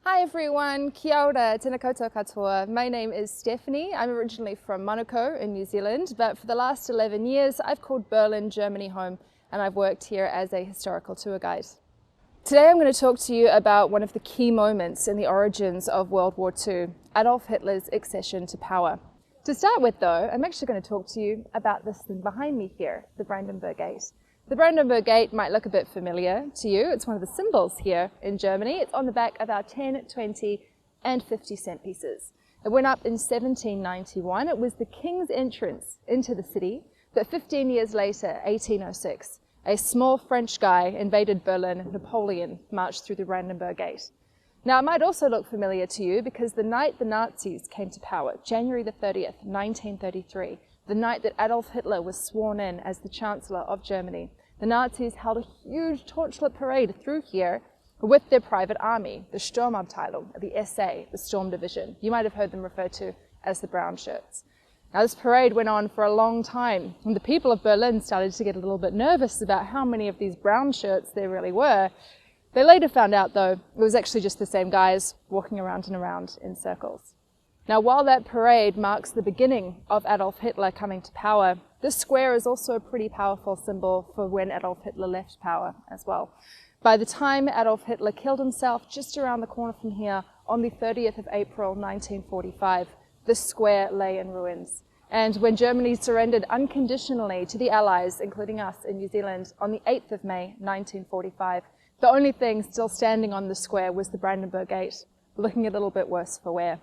Hi everyone, kia ora, tēnā koutou katoa. My name is Stephanie. I'm originally from Manukau in New Zealand, but for the last 11 years I've called Berlin, Germany home, and I've worked here as a historical tour guide. Today I'm going to talk to you about one of the key moments in the origins of World War II, Adolf Hitler's accession to power. To start with though, I'm actually going to talk to you about this thing behind me here, the Brandenburg Gate. The Brandenburg Gate might look a bit familiar to you. It's one of the symbols here in Germany. It's on the back of our 10, 20 and 50 cent pieces. It went up in 1791. It was the king's entrance into the city, but 15 years later, 1806, a small French guy invaded Berlin and Napoleon marched through the Brandenburg Gate. Now it might also look familiar to you because the night the Nazis came to power, January the 30th, 1933, the night that Adolf Hitler was sworn in as the Chancellor of Germany, the Nazis held a huge torchlit parade through here with their private army, the Sturmabteilung, the SA, the Storm Division. You might have heard them referred to as the Brown Shirts. Now this parade went on for a long time, and the people of Berlin started to get a little bit nervous about how many of these brown shirts there really were. They later found out though, it was actually just the same guys walking around and around in circles. Now while that parade marks the beginning of Adolf Hitler coming to power, this square is also a pretty powerful symbol for when Adolf Hitler left power as well. By the time Adolf Hitler killed himself just around the corner from here on the 30th of April 1945, this square lay in ruins. And when Germany surrendered unconditionally to the Allies, including us in New Zealand, on the 8th of May 1945, the only thing still standing on the square was the Brandenburg Gate, looking a little bit worse for wear.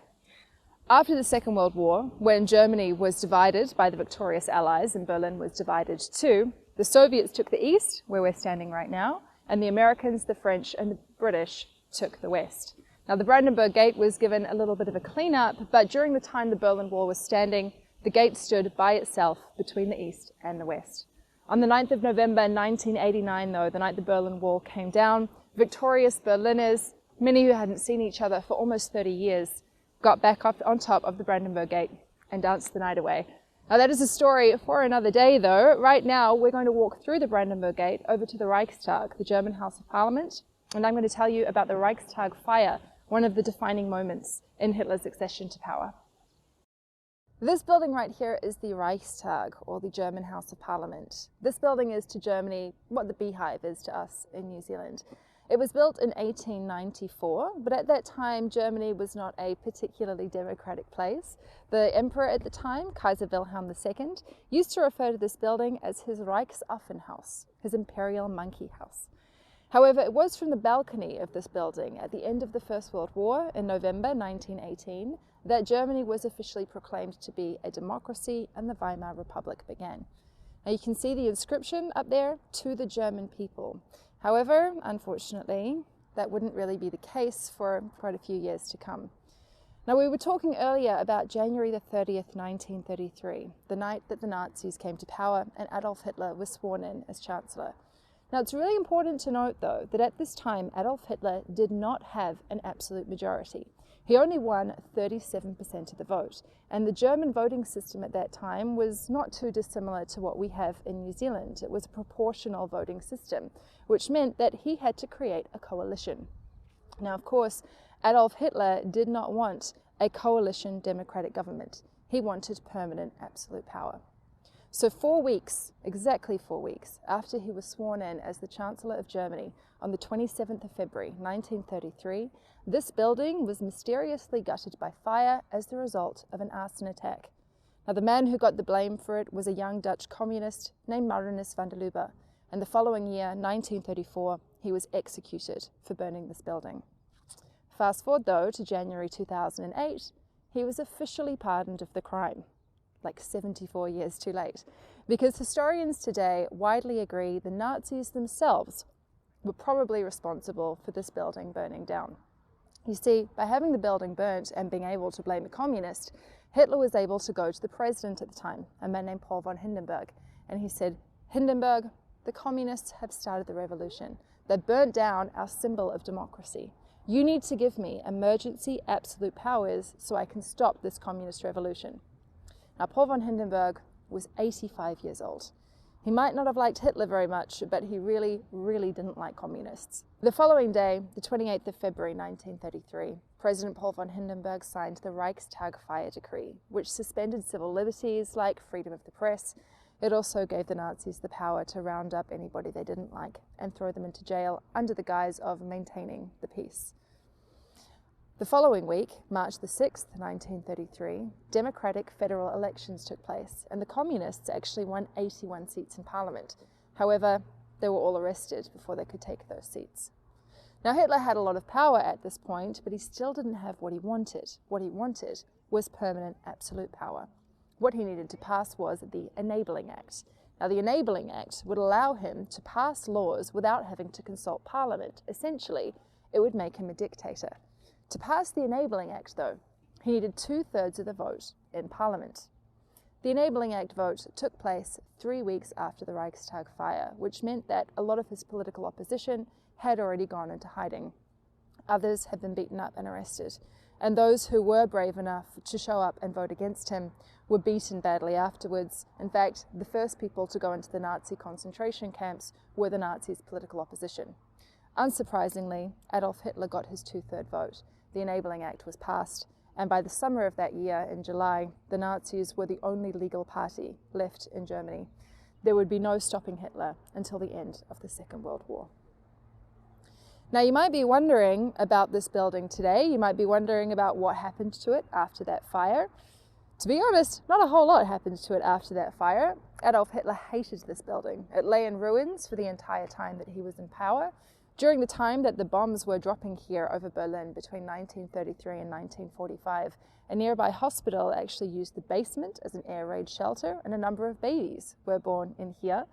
After the Second World War, when Germany was divided by the victorious Allies and Berlin was divided too, the Soviets took the East, where we're standing right now, and the Americans, the French, and the British took the West. Now the Brandenburg Gate was given a little bit of a cleanup, but during the time the Berlin Wall was standing, the gate stood by itself between the East and the West. On the 9th of November 1989 though, the night the Berlin Wall came down, victorious Berliners, many who hadn't seen each other for almost 30 years, got back up on top of the Brandenburg Gate and danced the night away. Now that is a story for another day though. Right now we're going to walk through the Brandenburg Gate over to the Reichstag, the German House of Parliament, and I'm going to tell you about the Reichstag fire, one of the defining moments in Hitler's accession to power. This building right here is the Reichstag, or the German House of Parliament. This building is to Germany what the beehive is to us in New Zealand. It was built in 1894, but at that time Germany was not a particularly democratic place. The emperor at the time, Kaiser Wilhelm II, used to refer to this building as his Reichsaffenhaus, his imperial monkey house. However, it was from the balcony of this building at the end of the First World War in November 1918 that Germany was officially proclaimed to be a democracy and the Weimar Republic began. Now you can see the inscription up there, "To the German people." However, unfortunately, that wouldn't really be the case for quite a few years to come. Now we were talking earlier about January the 30th, 1933, the night that the Nazis came to power and Adolf Hitler was sworn in as Chancellor. Now it's really important to note though that at this time Adolf Hitler did not have an absolute majority. He only won 37% of the vote, and the German voting system at that time was not too dissimilar to what we have in New Zealand. It was a proportional voting system, which meant that he had to create a coalition. Now of course, Adolf Hitler did not want a coalition democratic government. He wanted permanent absolute power. So 4 weeks, exactly 4 weeks, after he was sworn in as the Chancellor of Germany on the 27th of February 1933, this building was mysteriously gutted by fire as the result of an arson attack. Now the man who got the blame for it was a young Dutch communist named Marinus van der Lubbe, and the following year, 1934, he was executed for burning this building. Fast forward though to January 2008, he was officially pardoned of the crime. Like 74 years too late, because historians today widely agree the Nazis themselves were probably responsible for this building burning down. You see, by having the building burnt and being able to blame a communist, Hitler was able to go to the president at the time, a man named Paul von Hindenburg, and he said, "Hindenburg, the communists have started the revolution. They burnt down our symbol of democracy. You need to give me emergency absolute powers so I can stop this communist revolution." Now, Paul von Hindenburg was 85 years old. He might not have liked Hitler very much, but he really, really didn't like communists. The following day, the 28th of February 1933, President Paul von Hindenburg signed the Reichstag fire decree, which suspended civil liberties like freedom of the press. It also gave the Nazis the power to round up anybody they didn't like and throw them into jail under the guise of maintaining the peace. The following week, March the 6th, 1933, democratic federal elections took place, and the communists actually won 81 seats in parliament. However, they were all arrested before they could take those seats. Now, Hitler had a lot of power at this point, but he still didn't have what he wanted. What he wanted was permanent absolute power. What he needed to pass was the Enabling Act. Now, the Enabling Act would allow him to pass laws without having to consult Parliament. Essentially, it would make him a dictator. To pass the Enabling Act, though, he needed 2/3 of the vote in Parliament. The Enabling Act vote took place 3 weeks after the Reichstag fire, which meant that a lot of his political opposition had already gone into hiding. Others had been beaten up and arrested, and those who were brave enough to show up and vote against him were beaten badly afterwards. In fact, the first people to go into the Nazi concentration camps were the Nazis' political opposition. Unsurprisingly, Adolf Hitler got his 2/3 vote. The Enabling Act was passed, and by the summer of that year, in July, the Nazis were the only legal party left in Germany. There would be no stopping Hitler until the end of the Second World War. Now, you might be wondering about this building today. You might be wondering about what happened to it after that fire. To be honest, not a whole lot happened to it after that fire. Adolf Hitler hated this building. It lay in ruins for the entire time that he was in power. During the time that the bombs were dropping here over Berlin between 1933 and 1945, a nearby hospital actually used the basement as an air raid shelter, and a number of babies were born in here.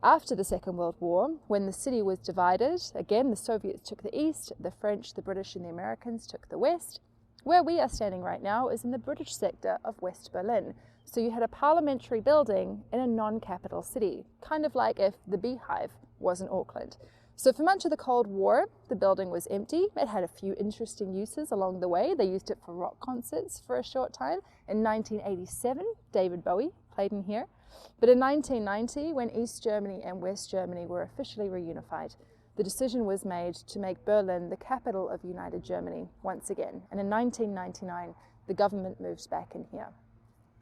After the Second World War, when the city was divided, again the Soviets took the east, the French, the British and the Americans took the west. Where we are standing right now is in the British sector of West Berlin. So you had a parliamentary building in a non-capital city, kind of like if the Beehive was in Auckland. So for much of the Cold War, the building was empty. It had a few interesting uses along the way. They used it for rock concerts for a short time. In 1987, David Bowie played in here. But in 1990, when East Germany and West Germany were officially reunified, the decision was made to make Berlin the capital of United Germany once again. And in 1999, the government moved back in here.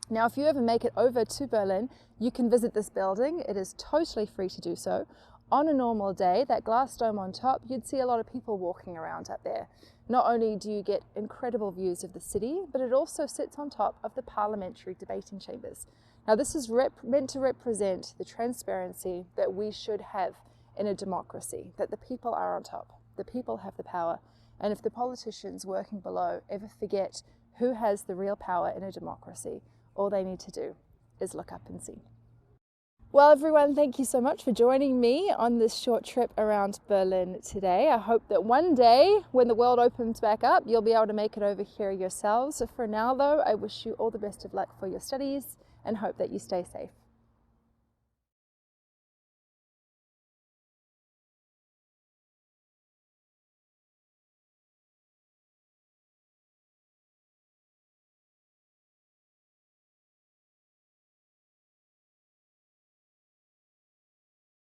Now, if you ever make it over to Berlin, you can visit this building. It is totally free to do so. On a normal day, that glass dome on top, you'd see a lot of people walking around up there. Not only do you get incredible views of the city, but it also sits on top of the parliamentary debating chambers. Now, this is meant to represent the transparency that we should have in a democracy, that the people are on top, the people have the power, and if the politicians working below ever forget who has the real power in a democracy, all they need to do is look up and see. Well, everyone, thank you so much for joining me on this short trip around Berlin today. I hope that one day, when the world opens back up, you'll be able to make it over here yourselves. For now, though, I wish you all the best of luck for your studies and hope that you stay safe.